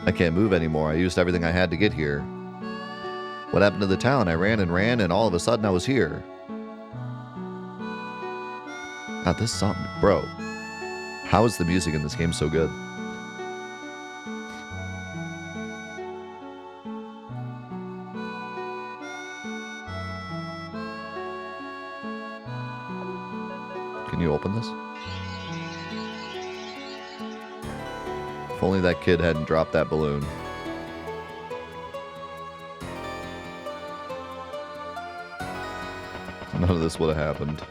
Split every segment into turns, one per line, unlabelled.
I can't move anymore. I used everything I had to get here. What happened to the town? I ran, and all of a sudden I was here. God, this song... Bro, how is the music in this game so good? Can you open this? If only that kid hadn't dropped that balloon. None of this would have happened.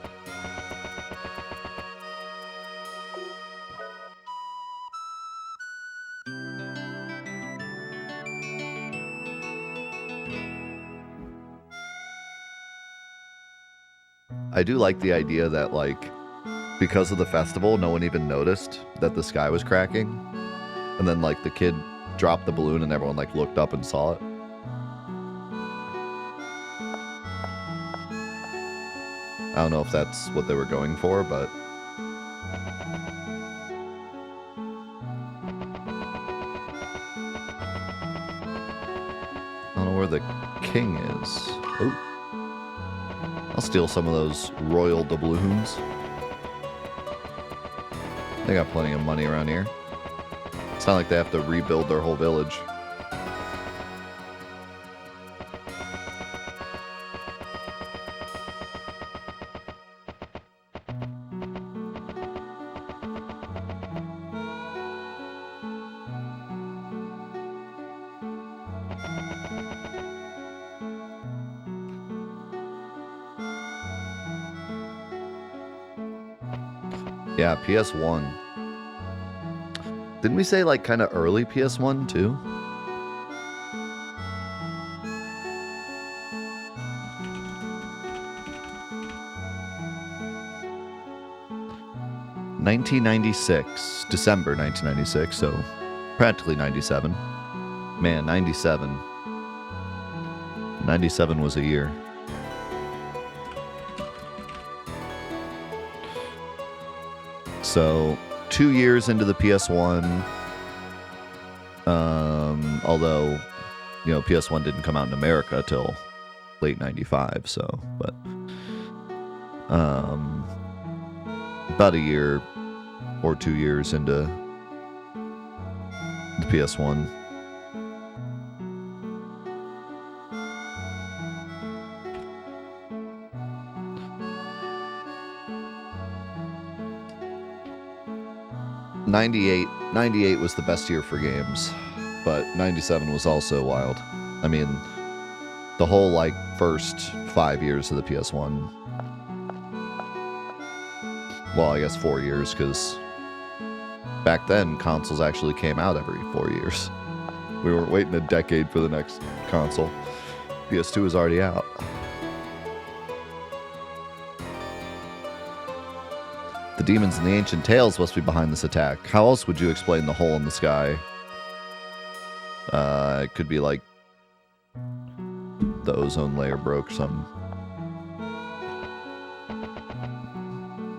I do like the idea that, like, because of the festival, no one even noticed that the sky was cracking. And then, like, the kid dropped the balloon and everyone, like, looked up and saw it. I don't know if that's what they were going for, but... I don't know where the king is. Oh. I'll steal some of those royal doubloons. They got plenty of money around here. It's not like they have to rebuild their whole village. Yeah, PS1. Didn't we say, like, kind of early PS1, too? $1996, December 1996, so practically 97. Man, 97. 97 was a year. So, 2 years into the PS1, although, you know, PS1 didn't come out in America till late 95, so, but, about a year or 2 years into the PS1. '98 was the best year for games, but 97 was also wild. I mean, the whole, like, first 5 years of the PS1. Well, I guess 4 years, because back then, consoles actually came out every 4 years. We weren't waiting a decade for the next console. PS2 was already out. The demons in the ancient tales must be behind this attack. How else would you explain the hole in the sky? It could be like the ozone layer broke some.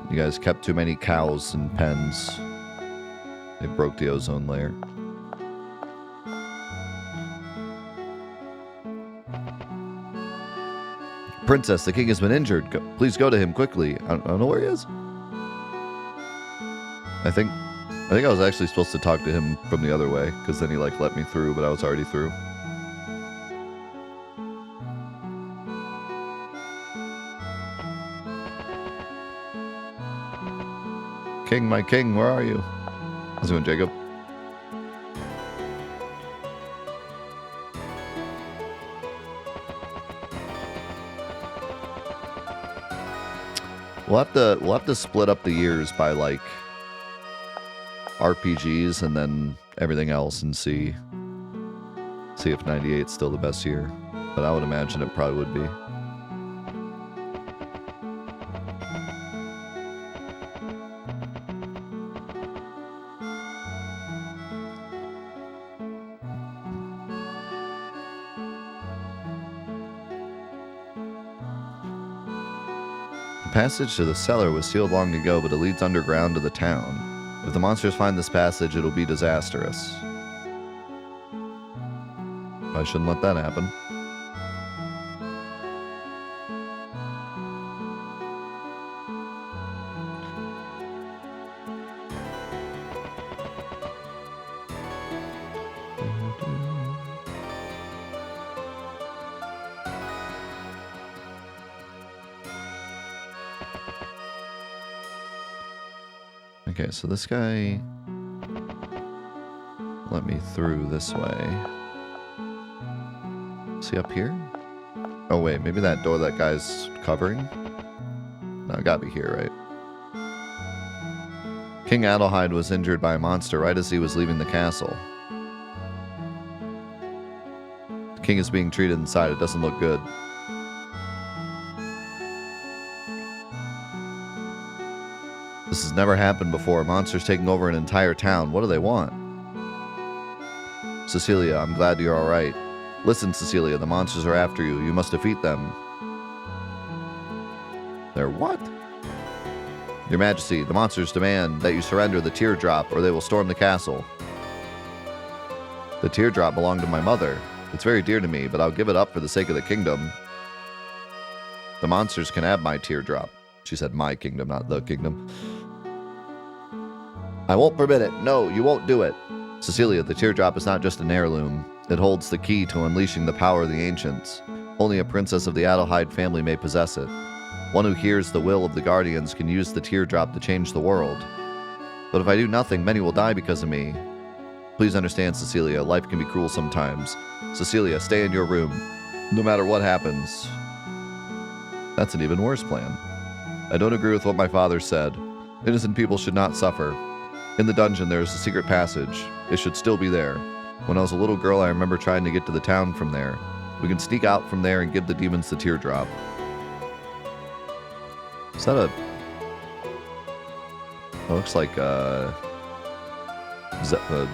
You guys kept too many cows in pens. They broke the ozone layer. Princess, the king has been injured. Please go to him quickly. I don't know where he is. I think I was actually supposed to talk to him from the other way, because then he, like, let me through, but I was already through. King, my king, where are you? How's it going, Jacob? We'll have to split up the years by, like, RPGs and then everything else and see if 98 is still the best year. But I would imagine it probably would be. The passage to the cellar was sealed long ago, but it leads underground to the town. If the monsters find this passage, it'll be disastrous. I shouldn't let that happen. Okay, so this guy let me through this way. Is he up here? Oh wait, maybe that door that guy's covering? No, it gotta be here, right? King Adelheid was injured by a monster right as he was leaving the castle. The king is being treated inside. It doesn't look good. This has never happened before. Monsters taking over an entire town. What do they want? Cecilia, I'm glad you're all right. Listen, Cecilia, the monsters are after you. You must defeat them. They're what? Your Majesty, the monsters demand that you surrender the teardrop or they will storm the castle. The teardrop belonged to my mother. It's very dear to me, but I'll give it up for the sake of the kingdom. The monsters can have my teardrop. She said my kingdom, not the kingdom. I won't permit it. No, you won't do it. Cecilia, the teardrop is not just an heirloom. It holds the key to unleashing the power of the ancients. Only a princess of the Adelheid family may possess it. One who hears the will of the guardians can use the teardrop to change the world. But if I do nothing, many will die because of me. Please understand, Cecilia, life can be cruel sometimes. Cecilia, stay in your room, no matter what happens. That's an even worse plan. I don't agree with what my father said. Innocent people should not suffer. In the dungeon, there is a secret passage. It should still be there. When I was a little girl, I remember trying to get to the town from there. We can sneak out from there and give the demons the teardrop. Is that a... It looks like a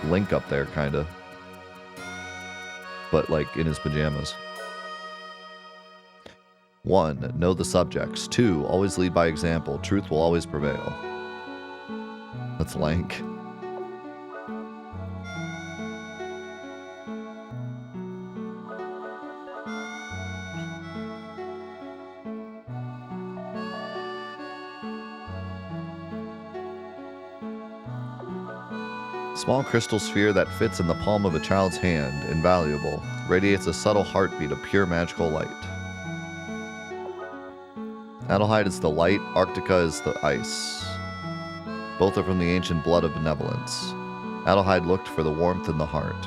Link up there, kind of. But, like, in his pajamas. 1. Know the subjects. 2. Always lead by example. Truth will always prevail. That's Lank. Small crystal sphere that fits in the palm of a child's hand, invaluable, radiates a subtle heartbeat of pure magical light. Adelheid is the light, Arctica is the ice. Both are from the ancient blood of benevolence. Adelheid looked for the warmth in the heart.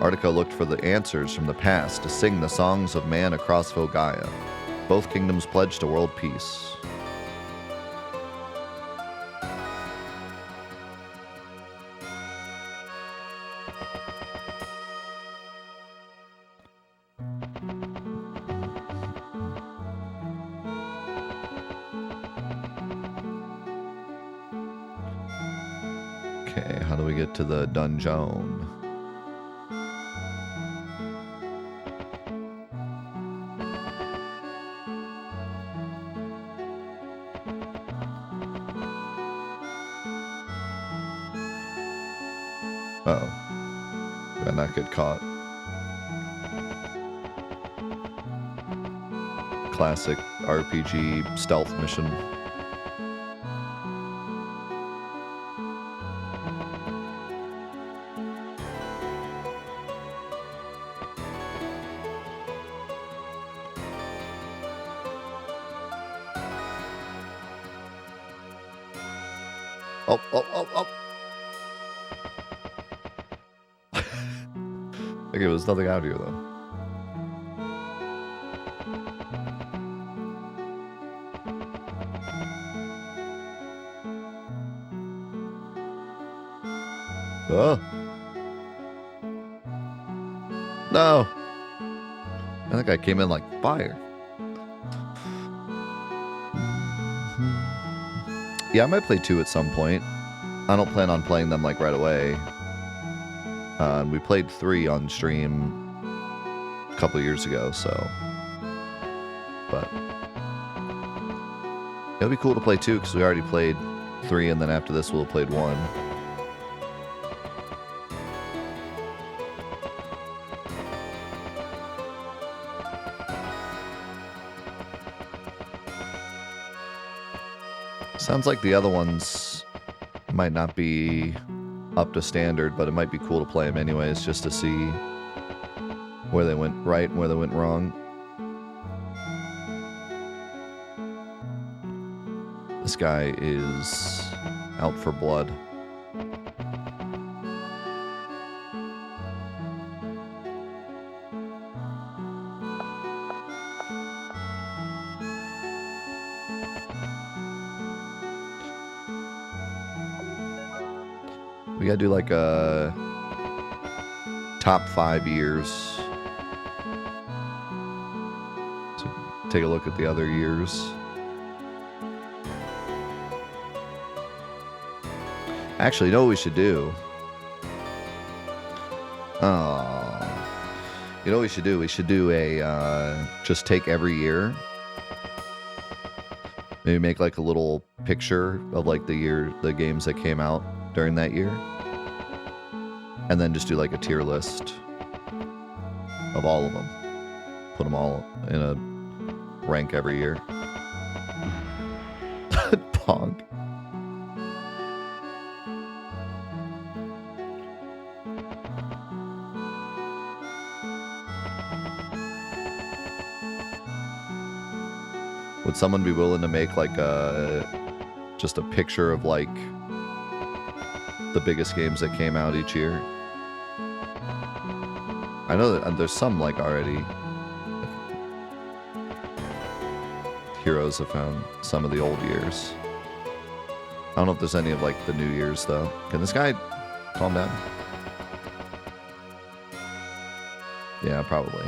Arctica looked for the answers from the past to sing the songs of man across Vogaia. Both kingdoms pledged to world peace. Okay, how do we get to the dungeon? Uh-oh. Better not get caught. Classic RPG stealth mission. Oh. Okay, there's nothing out here, though. Oh. No. I think I came in like fire. Yeah, I might play 2 at some point. I don't plan on playing them like right away. We played 3 on stream a couple of years ago, so. But it'll be cool to play 2 because we already played 3, and then after this we'll have played 1. Sounds like the other ones might not be up to standard, but it might be cool to play them anyways, just to see where they went right and where they went wrong. This guy is out for blood. We gotta do like a top 5 years. So take a look at the other years. Actually, you know what we should do? Oh. You know what we should do? We should do a, just take every year. Maybe make like a little picture of like the games that came out during that year. And then just do like a tier list of all of them. Put them all in a rank every year. Pong. Would someone be willing to make like just a picture of like the biggest games that came out each year? I know that there's some like already. Heroes have found some of the old years. I don't know if there's any of like the new years though. Can this guy calm down? Yeah, probably.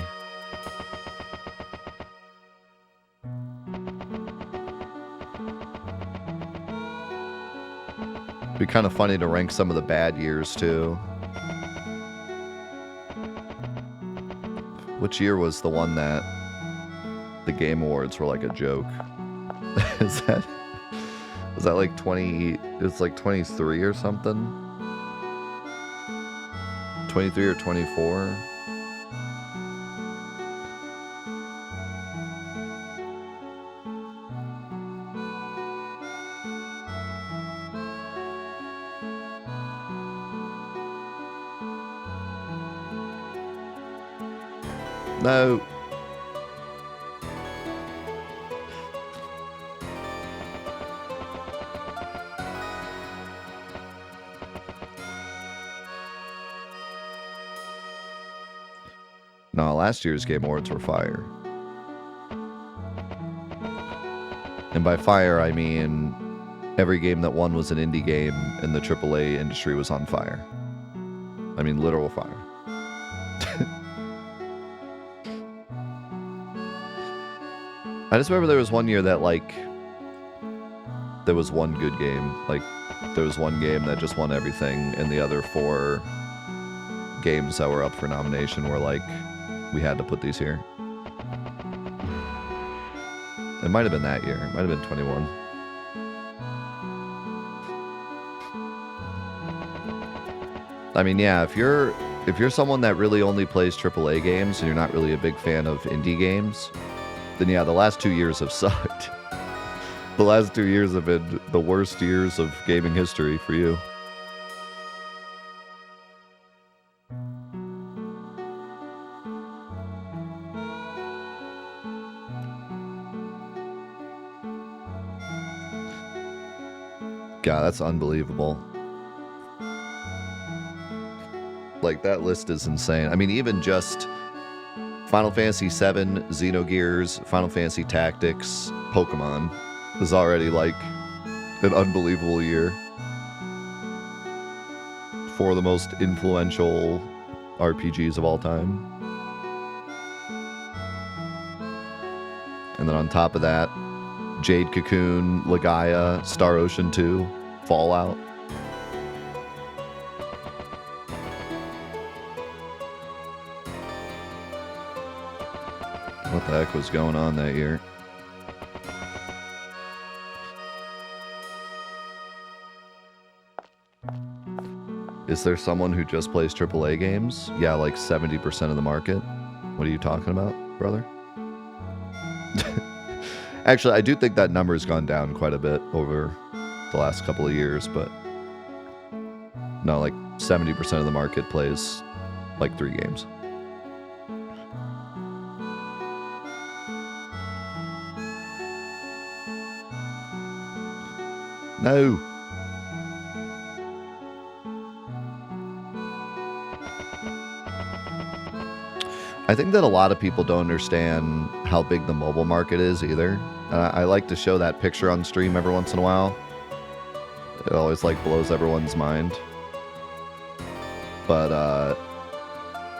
It'd be kind of funny to rank some of the bad years too. Which year was the one that the Game Awards were like a joke? Was that like 20? It's like 23 or something. 23 or 24. No. No, last year's Game Awards were fire. And by fire, I mean every game that won was an indie game and the AAA industry was on fire. I mean literal fire. I just remember there was one year that, like, there was one good game. Like, there was one game that just won everything, and the other 4 games that were up for nomination were like, we had to put these here. It might have been that year. It might have been 21. I mean, yeah, if you're someone that really only plays AAA games and you're not really a big fan of indie games, then yeah, the last 2 years have sucked. The last 2 years have been the worst years of gaming history for you. God, that's unbelievable. Like, that list is insane. I mean, even just Final Fantasy VII, Xenogears, Final Fantasy Tactics, Pokemon is already like an unbelievable year for the most influential RPGs of all time. And then on top of that, Jade Cocoon, Legaia, Star Ocean 2, Fallout. What the heck was going on that year? Is there someone who just plays AAA games? Yeah, like 70% of the market. What are you talking about, brother? Actually, I do think that number's gone down quite a bit over the last couple of years, but no, like 70% of the market plays like 3 games. No. I think that a lot of people don't understand how big the mobile market is either. I like to show that picture on stream every once in a while. It always like blows everyone's mind. But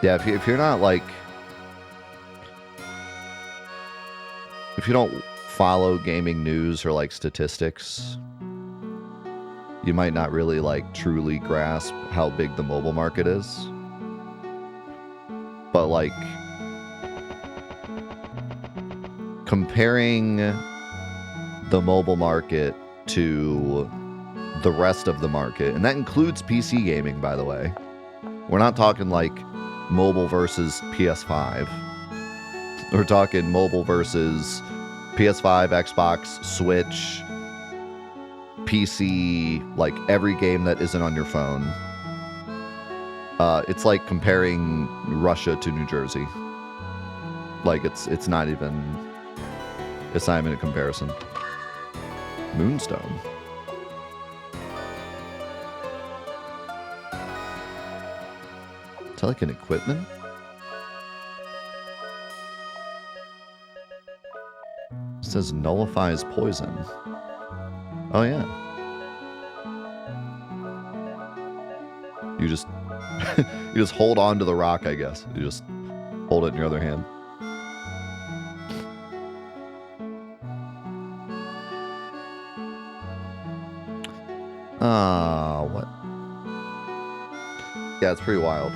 yeah, if you're not like, if you don't follow gaming news or like statistics, you might not really like truly grasp how big the mobile market is. But like comparing the mobile market to the rest of the market, and that includes PC gaming, by the way. We're not talking like mobile versus PS5. We're talking mobile versus PS5, Xbox, Switch, PC, like every game that isn't on your phone. It's like comparing Russia to New Jersey. Like it's not even a comparison. Moonstone. Is that like an equipment? It says nullifies poison. Oh yeah. You just you just hold on to the rock, I guess. You just hold it in your other hand. What? Yeah, it's pretty wild.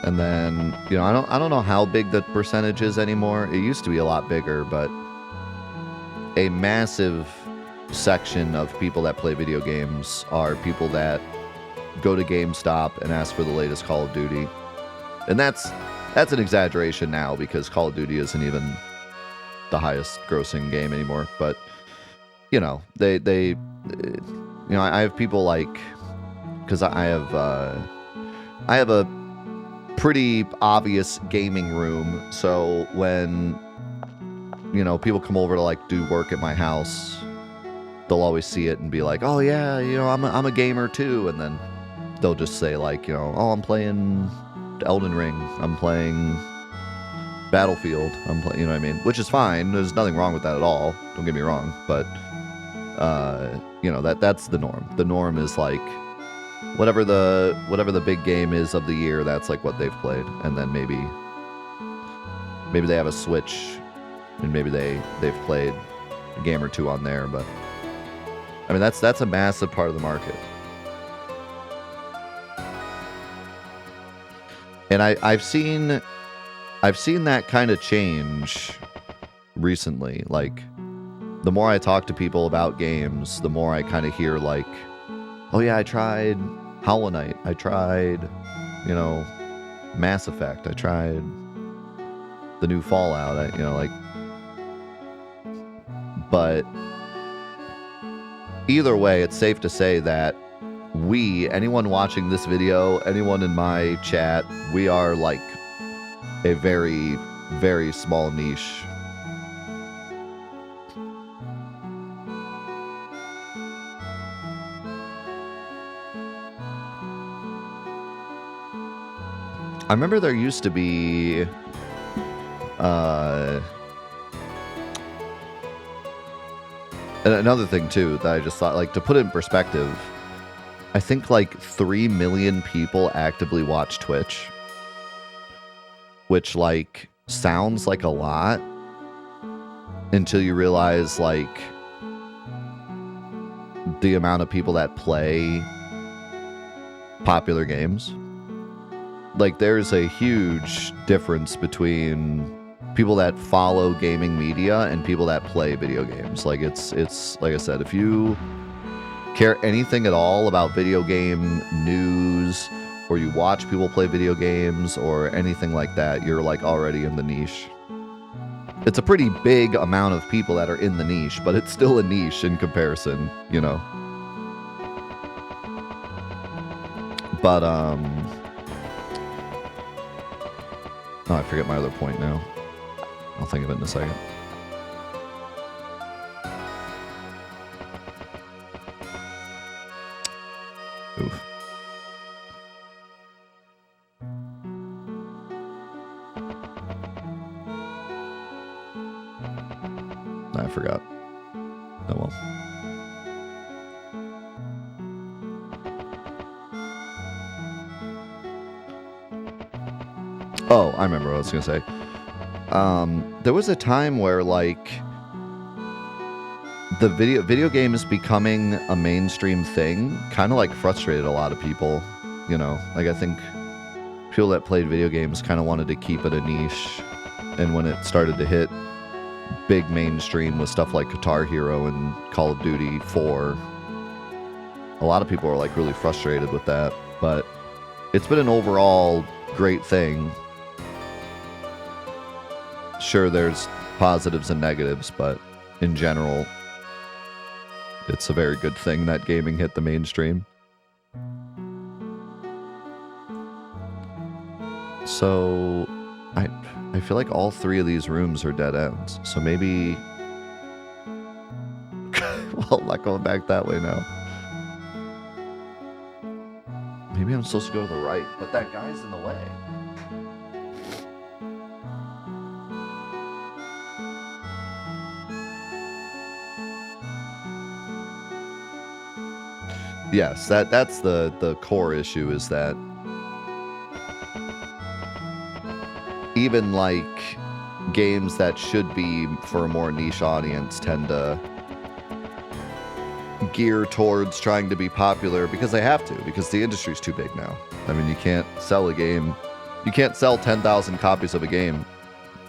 And then, you know, I don't know how big the percentage is anymore. It used to be a lot bigger, but a massive section of people that play video games are people that go to GameStop and ask for the latest Call of Duty. And that's an exaggeration now because Call of Duty isn't even the highest grossing game anymore. But, you know, they you know, I have people like, because I have a pretty obvious gaming room, so when, you know, people come over to like do work at my house, they'll always see it and be like, oh yeah, you know, I'm a gamer too, and then they'll just say like, you know, oh, I'm playing Elden Ring, I'm playing Battlefield, I'm playing, you know what I mean, which is fine, there's nothing wrong with that at all, don't get me wrong, but you know, that's the norm. The norm is like whatever the big game is of the year, that's like what they've played, and then maybe they have a Switch, and maybe they've played a game or two on there. But I mean, that's a massive part of the market, and I've seen that kind of change recently. Like, the more I talk to people about games, the more I kind of hear like, oh yeah, I tried Hollow Knight, I tried, you know, Mass Effect, I tried the new Fallout, you know, like, but either way, it's safe to say that anyone watching this video, anyone in my chat, we are like a very, very small niche. I remember there used to be another thing too that I just thought, like, to put it in perspective, I think like 3 million people actively watch Twitch, which like sounds like a lot until you realize like the amount of people that play popular games. Like, there's a huge difference between people that follow gaming media and people that play video games. Like, it's like I said, if you care anything at all about video game news or you watch people play video games or anything like that, you're like already in the niche. It's a pretty big amount of people that are in the niche, but it's still a niche in comparison, you know. But oh, I forget my other point now. I'll think of it in a second. Oof. I forgot. Oh well. Oh, I remember what I was gonna say. There was a time where like the video games becoming a mainstream thing kind of like frustrated a lot of people, you know. Like I think people that played video games kind of wanted to keep it a niche, and when it started to hit big mainstream with stuff like Guitar Hero and Call of Duty 4, a lot of people are like really frustrated with that, but it's been an overall great thing. Sure, there's positives and negatives, but in general, it's a very good thing that gaming hit the mainstream. So, I feel like all three of these rooms are dead ends. So maybe... well, I'm not going back that way now. Maybe I'm supposed to go to the right, but that guy's in the way. Yes, that's the core issue, is that even like games that should be for a more niche audience tend to gear towards trying to be popular because they have to, because the industry's too big now. I mean, you can't sell a game, you can't sell 10,000 copies of a game.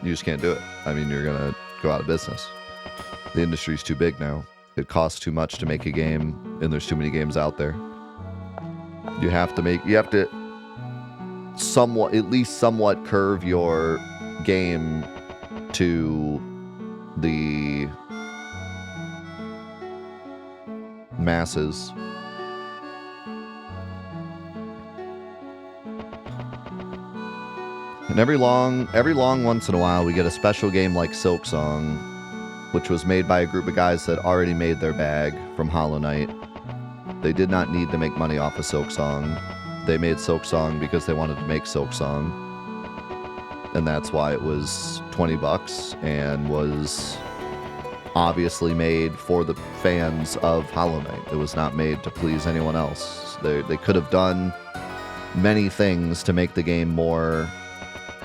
You just can't do it. I mean, you're gonna go out of business. The industry's too big now. It costs too much to make a game, and there's too many games out there. You have to somewhat, at least somewhat, curve your game to the masses. And every long once in a while, we get a special game like Silksong, which was made by a group of guys that already made their bag from Hollow Knight. They did not need to make money off of Silksong. They made Silksong because they wanted to make Silksong. And that's why it was $20 and was obviously made for the fans of Hollow Knight. It was not made to please anyone else. They could have done many things to make the game more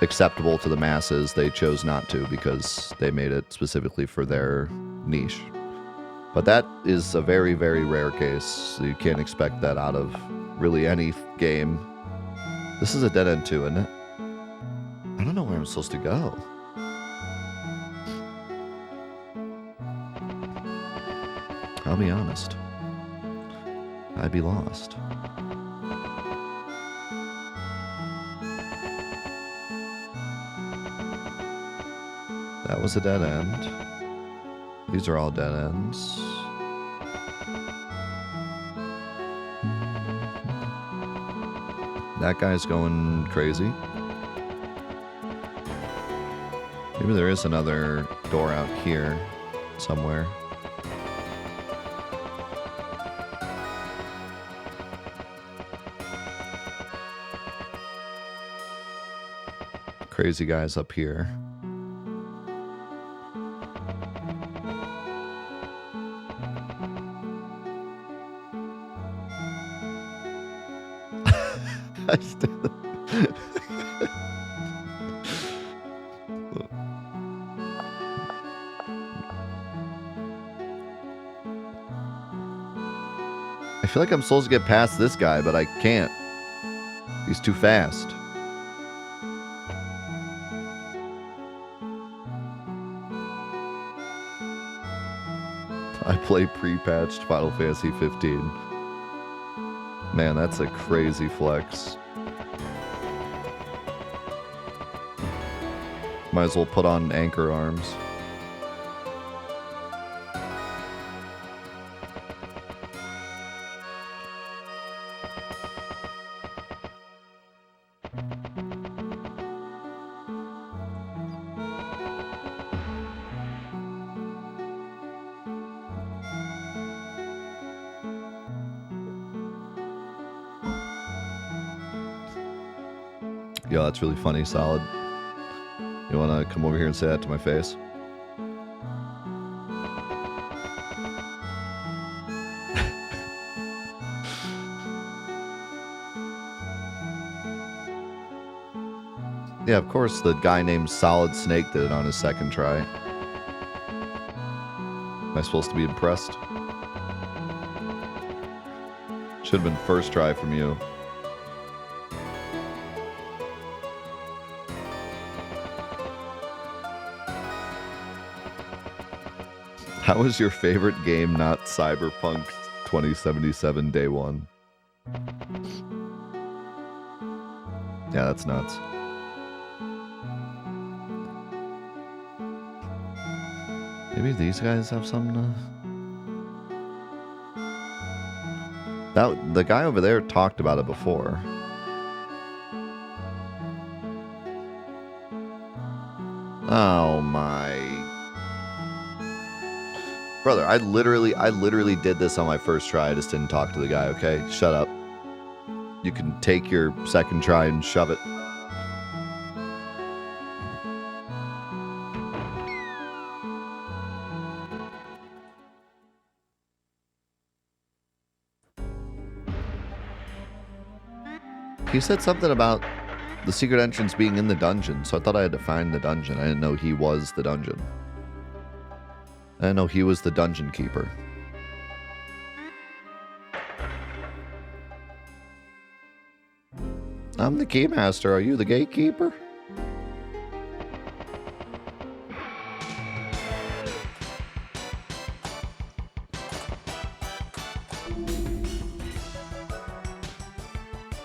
acceptable to the masses. They chose not to because they made it specifically for their niche. But that is a very, very rare case. You can't expect that out of really any game. This is a dead end too, isn't it? I don't know where I'm supposed to go. I'll be honest. I'd be lost. That was a dead end. These are all dead ends. That guy's going crazy. Maybe there is another door out here somewhere. Crazy guy's up here. I feel like I'm supposed to get past this guy, but I can't. He's too fast. I play pre-patched Final Fantasy 15. Man, that's a crazy flex. Might as well put on anchor arms. Yo, that's really funny, Solid. You wanna come over here and say that to my face? Yeah, of course, the guy named Solid Snake did it on his second try. Am I supposed to be impressed? Should have been first try from you. How was your favorite game not Cyberpunk 2077 Day 1? Yeah, that's nuts. Maybe these guys have something to... the guy over there talked about it before. Oh my... Brother, I literally did this on my first try. I just didn't talk to the guy, okay? Shut up. You can take your second try and shove it. He said something about the secret entrance being in the dungeon, so I thought I had to find the dungeon. I didn't know he was the dungeon. I didn't know he was the dungeon keeper. I'm the keymaster. Are you the gatekeeper?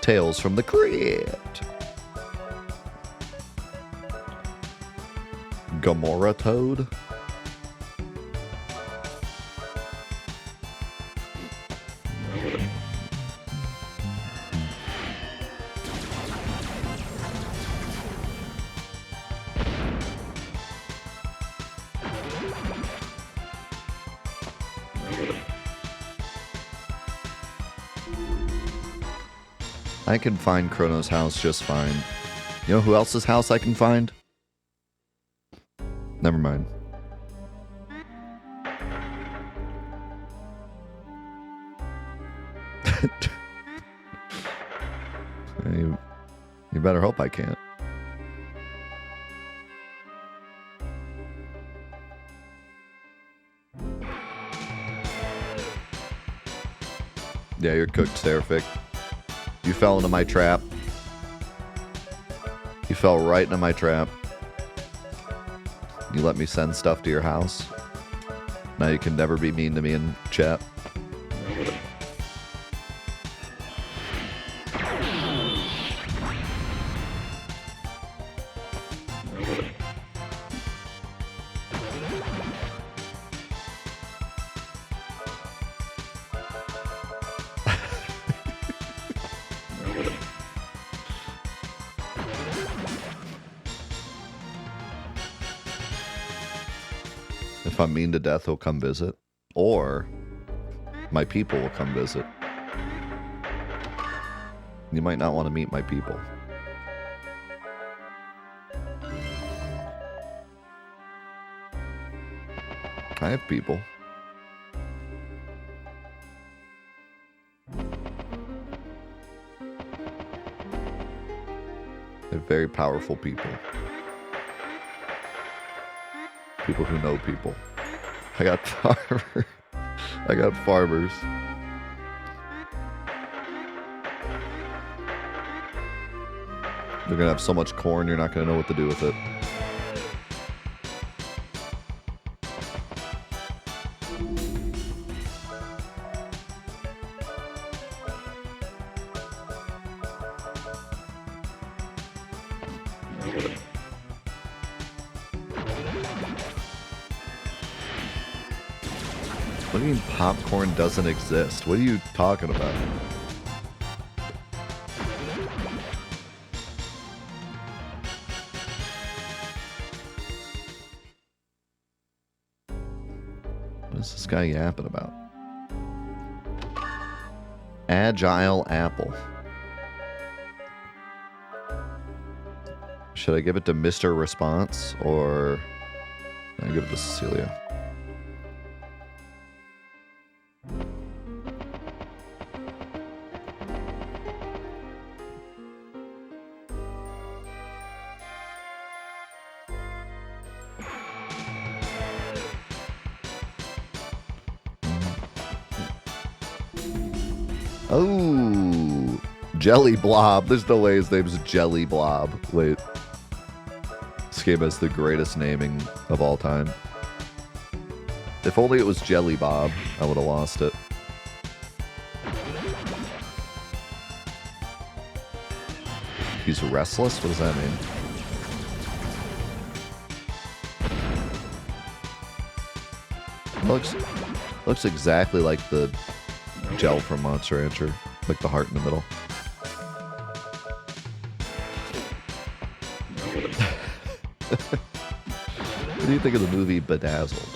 Tales from the Crypt. Gamora Toad. I can find Chrono's house just fine. You know who else's house I can find? Never mind. you better hope I can't. Yeah, you're cooked, Seraphic. You fell into my trap. You fell right into my trap. You let me send stuff to your house. Now you can never be mean to me in chat. If I'm mean to death, he'll come visit. Or my people will come visit. You might not want to meet my people. I have people. They're very powerful people. People who know people. I got farmers. I got farmers. They're gonna have so much corn, you're not gonna know what to do with it. What do you mean popcorn doesn't exist? What are you talking about? What is this guy yapping about? Agile apple. Should I give it to Mr. Response or I give it to Cecilia? Oh, Jelly Blob. There's no way his name's Jelly Blob. Wait. This game has the greatest naming of all time. If only it was Jelly Bob, I would have lost it. He's restless? What does that mean? Looks exactly like the gel from Monster Rancher, like the heart in the middle. What do you think of the movie Bedazzled?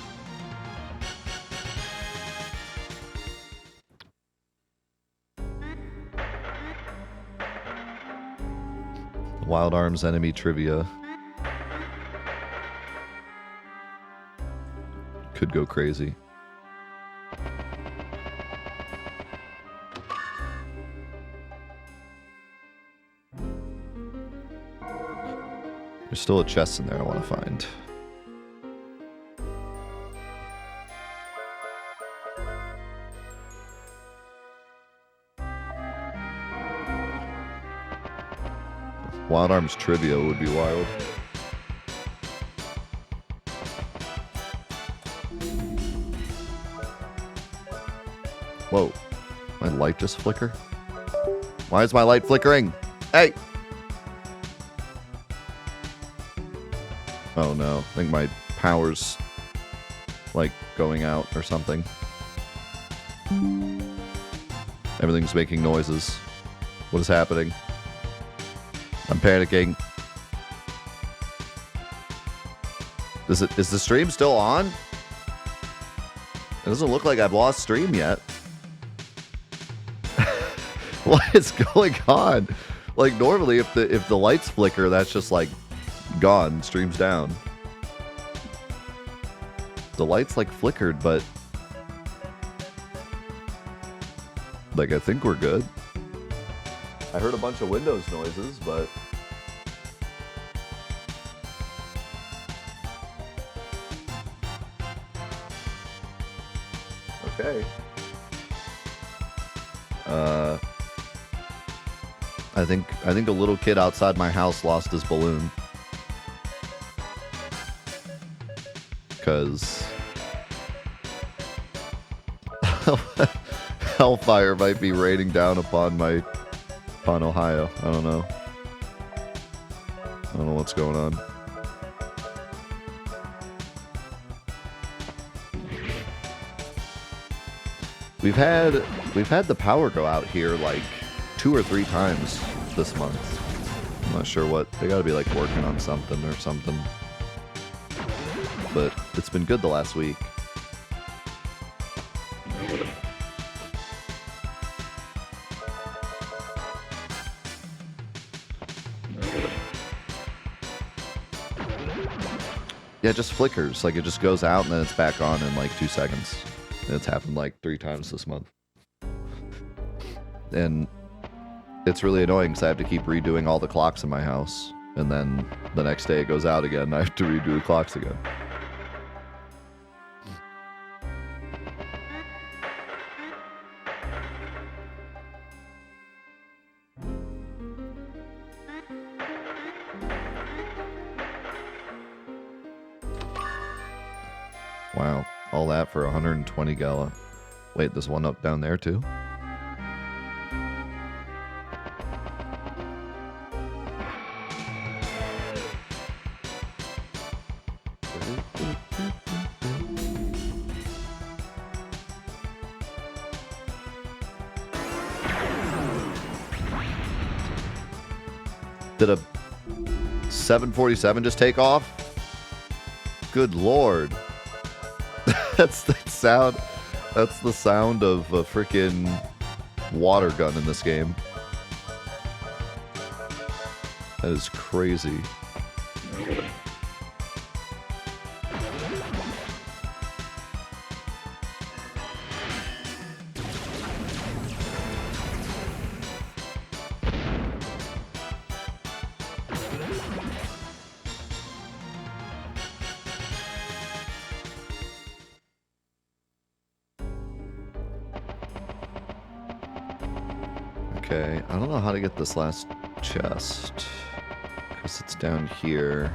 Wild Arms enemy trivia. Could go crazy. There's still a chest in there I want to find. Wild Arms trivia would be wild. Whoa. My light just flicker? Why is my light flickering? Hey! Oh no, I think my power's like going out or something. Everything's making noises. What is happening? I'm panicking. Is the stream still on? It doesn't look like I've lost stream yet. What is going on? Like normally if the lights flicker, that's just like gone, stream's down. The lights like flickered, but like I think we're good. I heard a bunch of Windows noises, but okay. I think a little kid outside my house lost his balloon. Because hellfire might be raining down upon Ohio. I don't know. I don't know what's going on. We've had the power go out here like 2 or 3 times this month. I'm not sure what. They gotta be like working on something or something. But it's been good the last week. Yeah, it just flickers. Like it just goes out and then it's back on in like 2 seconds. And it's happened like 3 times this month. And it's really annoying because I have to keep redoing all the clocks in my house. And then the next day it goes out again and I have to redo the clocks again. Wow, all that for 120 gala. Wait, there's one up down there too? Did a 747 just take off? Good lord. That's the sound. That's the sound of a freaking water gun in this game. That is crazy. Okay, I don't know how to get this last chest, because it's down here.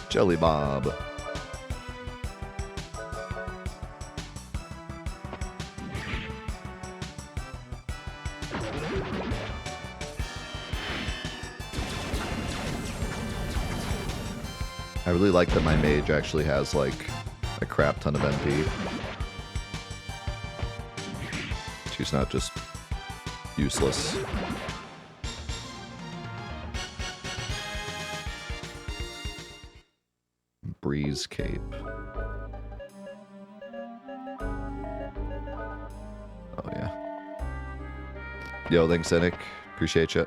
Jelly Bob. I really like that my mage actually has, like, a crap ton of MP. She's not just useless. Breeze Cape. Oh, yeah. Yo, thanks, Cynic. Appreciate you.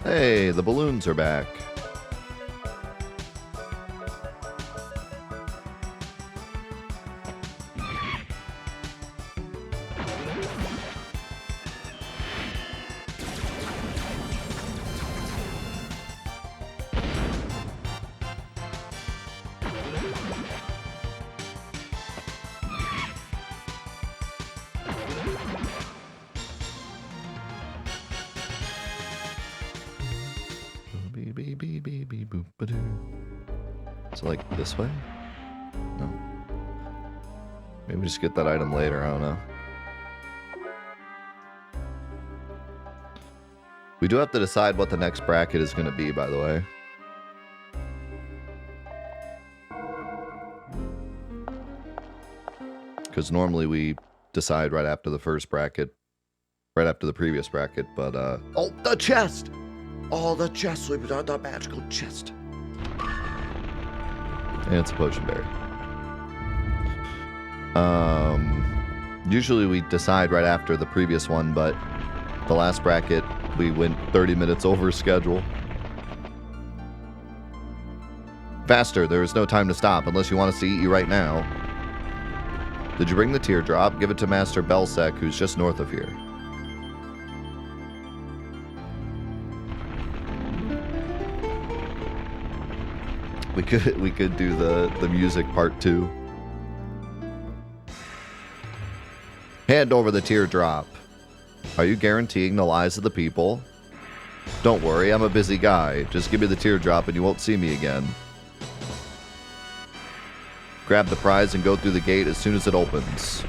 Hey, the balloons are back. So, like, this way? No. Maybe just get that item later, I don't know. We do have to decide what the next bracket is going to be, by the way. Because normally we decide right after the first bracket, right after the previous bracket, but, oh, the chest! Oh, the chest, the magical chest. And it's a potion berry. Usually we decide right after the previous one, but the last bracket, we went 30 minutes over schedule. Faster, there is no time to stop unless you want us to eat you right now. Did you bring the teardrop? Give it to Master Belsec, who's just north of here. We could do the music part 2. Hand over the teardrop. Are you guaranteeing the lives of the people? Don't worry, I'm a busy guy. Just give me the teardrop and you won't see me again. Grab the prize and go through the gate as soon as it opens.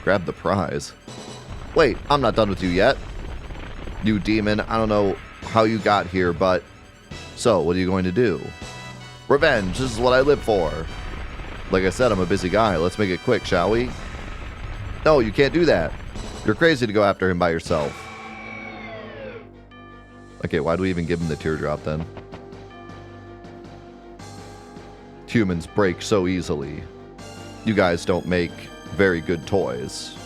Grab the prize? Wait, I'm not done with you yet. You demon, I don't know how you got here, but... So, what are you going to do? Revenge, this is what I live for. Like I said, I'm a busy guy. Let's make it quick, shall we? No, you can't do that. You're crazy to go after him by yourself. Okay, why do we even give him the teardrop then? Humans break so easily. You guys don't make very good toys.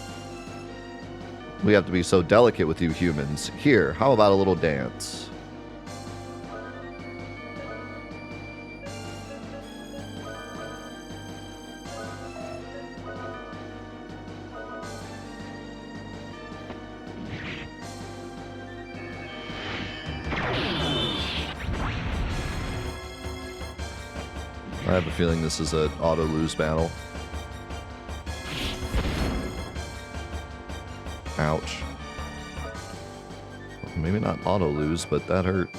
We have to be so delicate with you humans. Here, how about a little dance? I have a feeling this is an auto-lose battle. Ouch. Maybe not auto lose, but that hurt.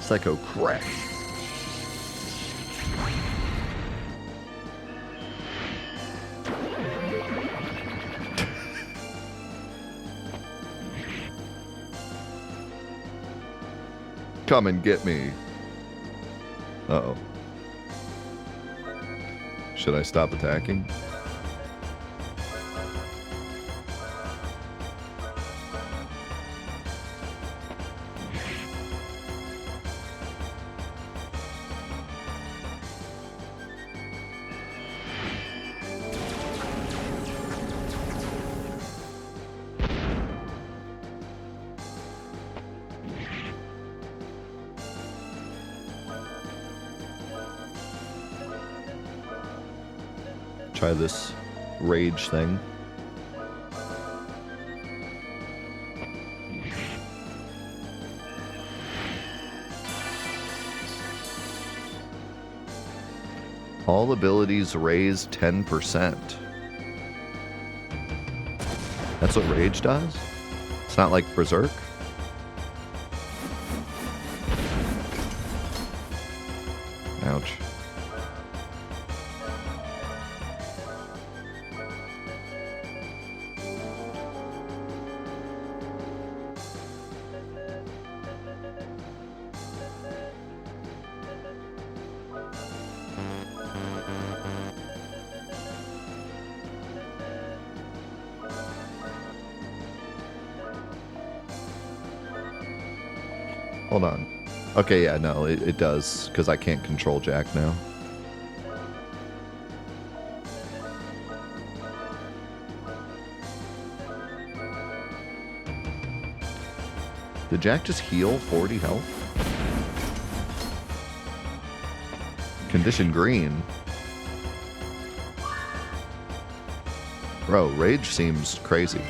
Psycho crash. Come and get me. Uh-oh. Should I stop attacking? Try this rage thing. All abilities raise 10%. That's what rage does? It's not like Berserk? Ouch. Hold on. Okay, yeah, no, it does, because I can't control Jack now. Did Jack just heal 40 health? Condition green. Bro, rage seems crazy.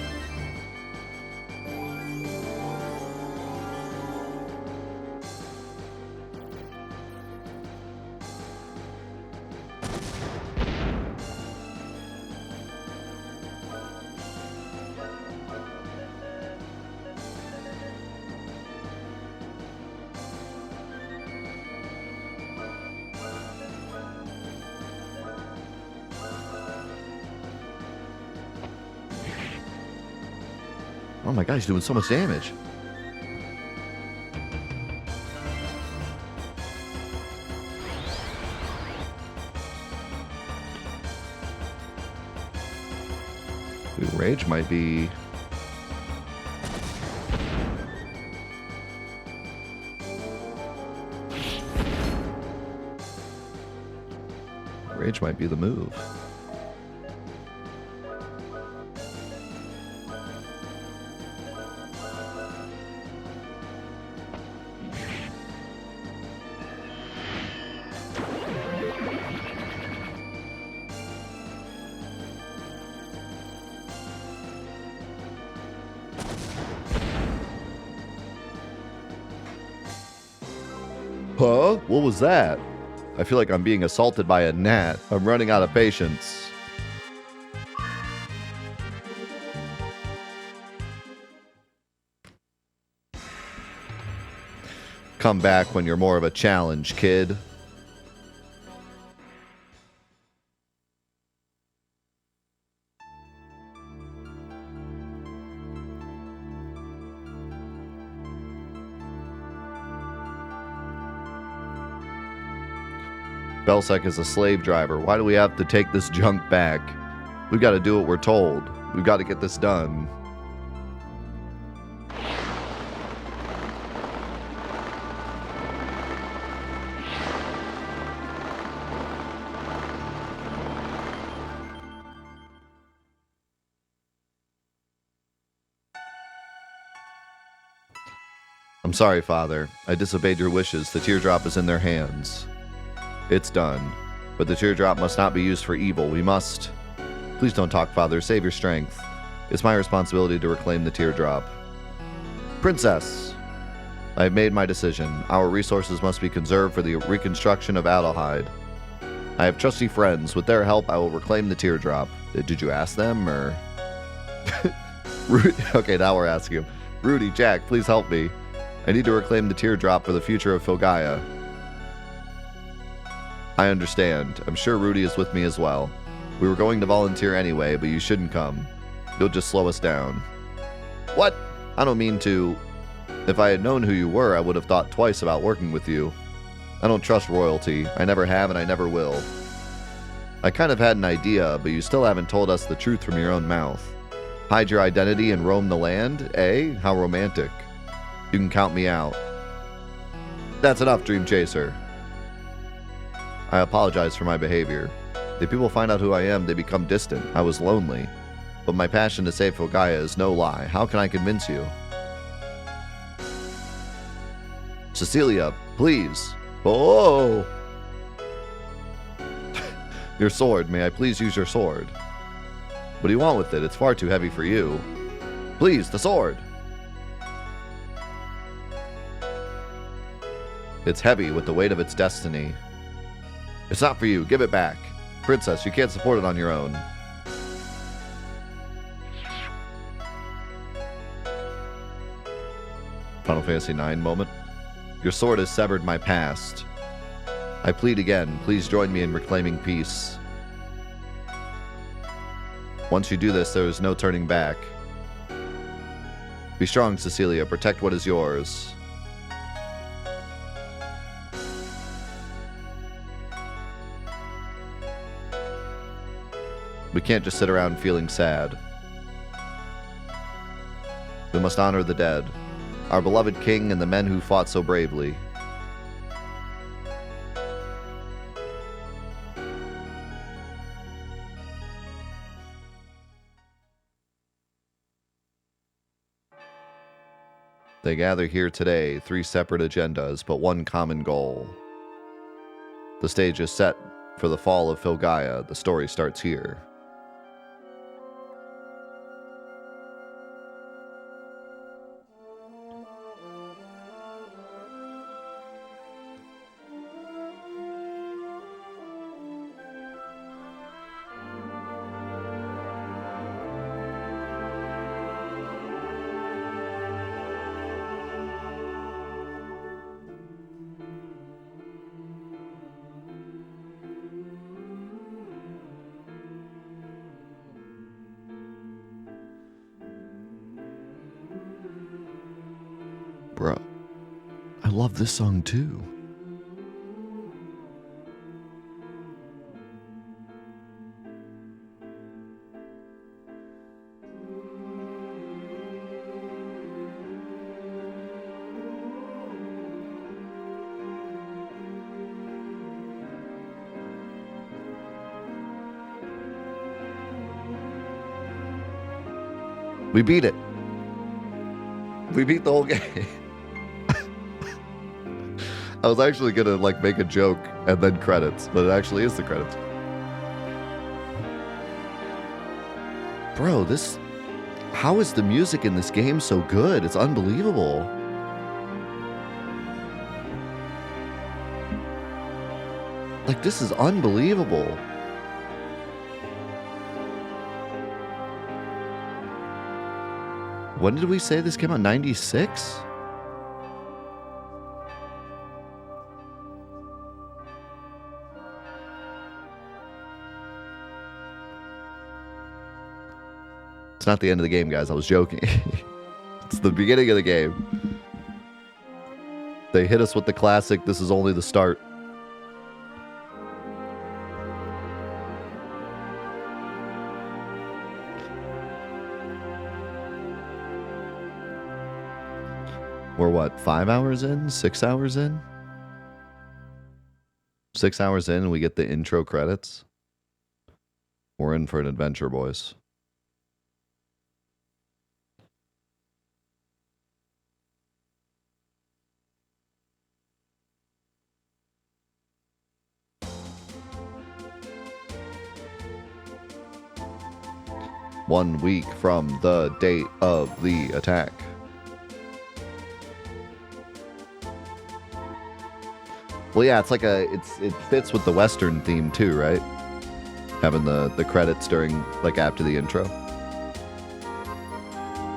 Oh my god, he's doing so much damage. Dude, rage might be... Rage might be the move. Huh? What was that? I feel like I'm being assaulted by a gnat. I'm running out of patience. Come back when you're more of a challenge, kid. Belsec is a slave driver. Why do we have to take this junk back? We've got to do what we're told. We've got to get this done. I'm sorry, Father. I disobeyed your wishes. The teardrop is in their hands. It's done. But the teardrop must not be used for evil. We must... Please don't talk, Father. Save your strength. It's my responsibility to reclaim the teardrop. Princess! I have made my decision. Our resources must be conserved for the reconstruction of Adelheid. I have trusty friends. With their help, I will reclaim the teardrop. Did you ask them, or... Okay, now we're asking him. Rudy, Jack, please help me. I need to reclaim the teardrop for the future of Filgaia. I understand. I'm sure Rudy is with me as well. We were going to volunteer anyway, but you shouldn't come. You'll just slow us down. What? I don't mean to... If I had known who you were, I would have thought twice about working with you. I don't trust royalty. I never have and I never will. I kind of had an idea, but you still haven't told us the truth from your own mouth. Hide your identity and roam the land? Eh? How romantic. You can count me out. That's enough, Dream Chaser. I apologize for my behavior. If people find out who I am, they become distant. I was lonely. But my passion to save Filgaia is no lie. How can I convince you? Cecilia, please. Oh! Your sword. May I please use your sword? What do you want with it? It's far too heavy for you. Please, the sword! It's heavy with the weight of its destiny. It's not for you. Give it back. Princess, you can't support it on your own. Final Fantasy IX moment. Your sword has severed my past. I plead again. Please join me in reclaiming peace. Once you do this, there is no turning back. Be strong, Cecilia. Protect what is yours. We can't just sit around feeling sad. We must honor the dead, our beloved king and the men who fought so bravely. They gather here today, 3 separate agendas, but one common goal. The stage is set for the fall of Filgaia. The story starts here. Bruh, I love this song too. We beat it. We beat the whole game. I was actually gonna make a joke and then credits, but it actually is the credits. Bro, how is the music in this game so good? It's unbelievable. This is unbelievable. When did we say this came out? 96? It's not the end of the game, guys. I was joking. It's the beginning of the game. They hit us with the classic. This is only the start. We're what, 5 hours in? 6 hours in? 6 hours in and we get the intro credits. We're in for an adventure, boys. One week from the date of the attack. Well, yeah, it's like it fits with the Western theme too, right? Having the credits during, like, after the intro.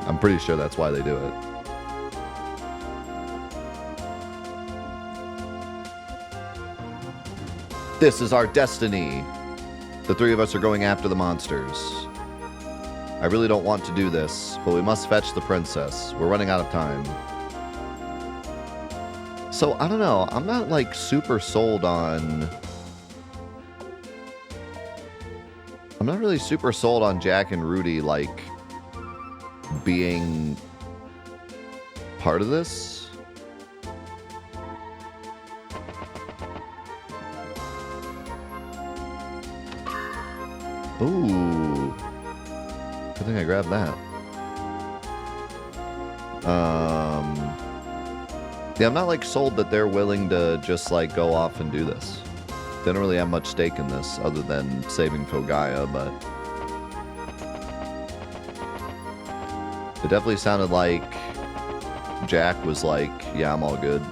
I'm pretty sure that's why they do it. This is our destiny. The three of us are going after the monsters. I really don't want to do this, but we must fetch the princess. We're running out of time. So, I don't know. I'm not, like, super sold on... I'm not really super sold on Jack and Rudy, like, being part of this. Ooh. Good thing I grabbed that. Yeah, I'm not, like, sold that they're willing to just, like, go off and do this. They don't really have much stake in this other than saving Fogaya, but... It definitely sounded like Jack was like, yeah, I'm all good.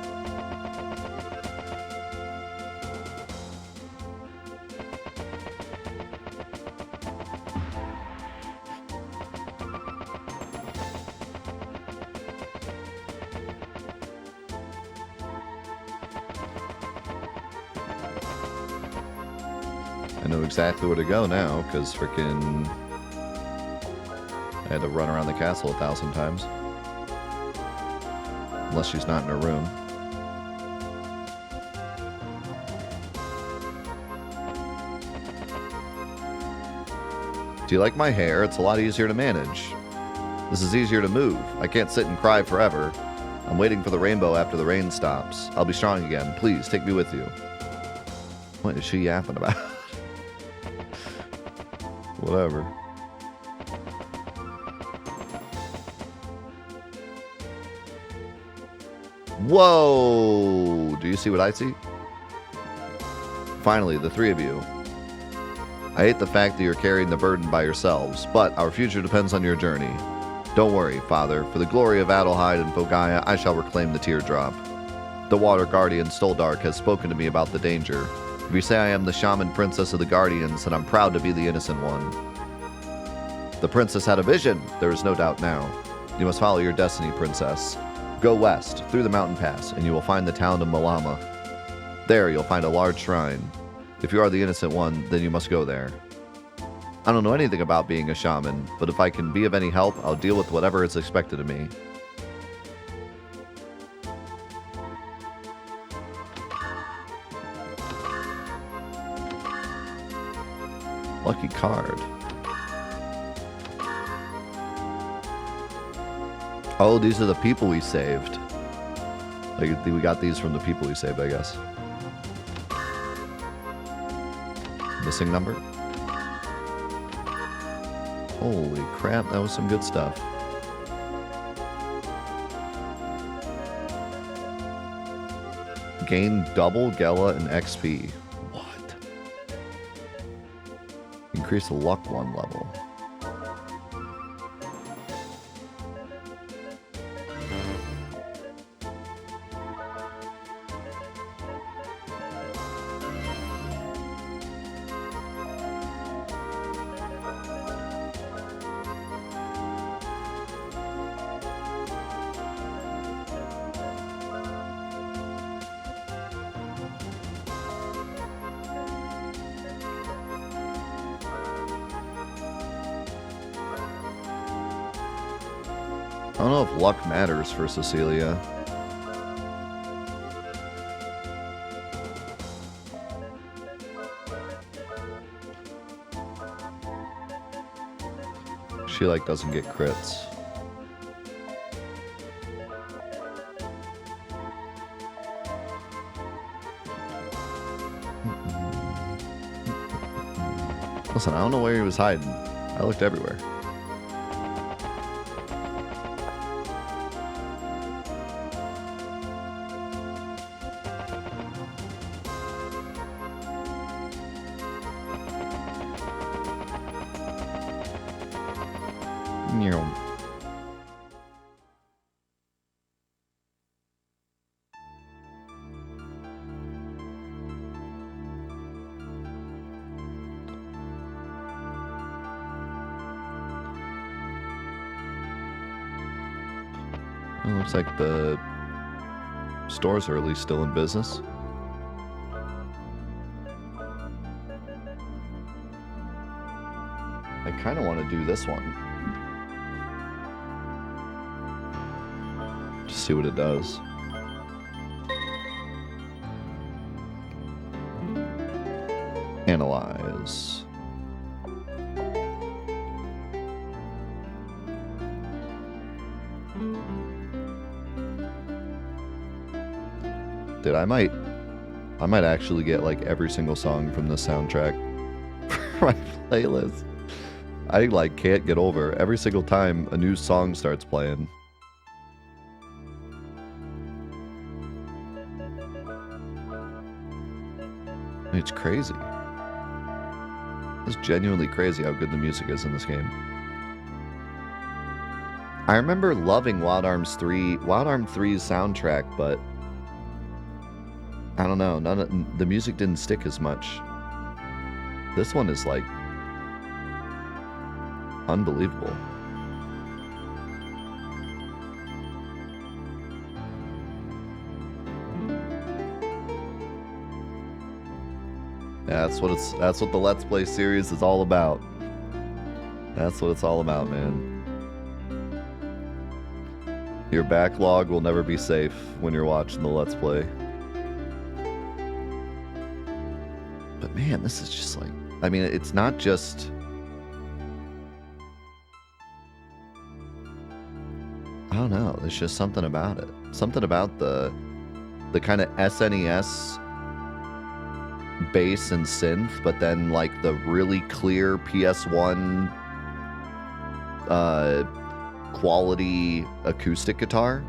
I know exactly where to go now, because frickin' I had to run around the castle 1,000 times. Unless she's not in her room. Do you like my hair? It's a lot easier to manage. This is easier to move. I can't sit and cry forever. I'm waiting for the rainbow after the rain stops. I'll be strong again. Please, take me with you. What is she yapping about? Whatever. Whoa! Do you see what I see? Finally, the three of you. I hate the fact that you're carrying the burden by yourselves, but our future depends on your journey. Don't worry, Father. For the glory of Adelheid and Fogaya, I shall reclaim the teardrop. The Water Guardian Stoldark has spoken to me about the danger. If you say I am the shaman princess of the Guardians, then I'm proud to be the innocent one. The princess had a vision, there is no doubt now. You must follow your destiny, princess. Go west, through the mountain pass, and you will find the town of Malama. There you'll find a large shrine. If you are the innocent one, then you must go there. I don't know anything about being a shaman, but if I can be of any help, I'll deal with whatever is expected of me. Lucky card. Oh, these are the people we saved. Like, we got these from the people we saved, I guess. Missing number? Holy crap, that was some good stuff. Gain double Gela and XP. What? Increase the luck 1 level. I don't know if luck matters for Cecilia. She, like, doesn't get crits. Listen, I don't know where he was hiding. I looked everywhere. It looks like the stores are at least still in business. I kind of want to do this one. Just see what it does. Analyze. Dude, I might actually get like every single song from the soundtrack for my playlist. I like can't get over every single time a new song starts playing. It's crazy. It's genuinely crazy how good the music is in this game. I remember loving Wild Arms 3's soundtrack, but I don't know, the music didn't stick as much. This one is like unbelievable. Yeah, that's what the Let's Play series is all about. That's what it's all about, man. Your backlog will never be safe when you're watching the Let's Play. But man, this is just like, I mean, it's not just, I don't know, there's just something about it. Something about the kind of SNES bass and synth, but then like the really clear PS1 quality acoustic guitar.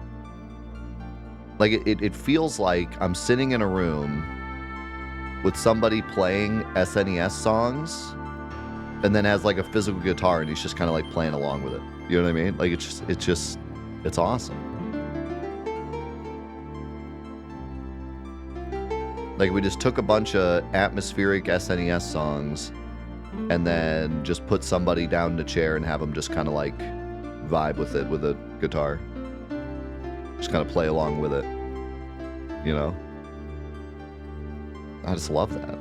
Like it feels like I'm sitting in a room with somebody playing SNES songs and then has like a physical guitar and he's just kind of like playing along with it. You know what I mean? Like it's awesome. Like we just took a bunch of atmospheric SNES songs and then just put somebody down in a chair and have them just kind of like vibe with it with a guitar. Just kind of play along with it. You know? I just love that.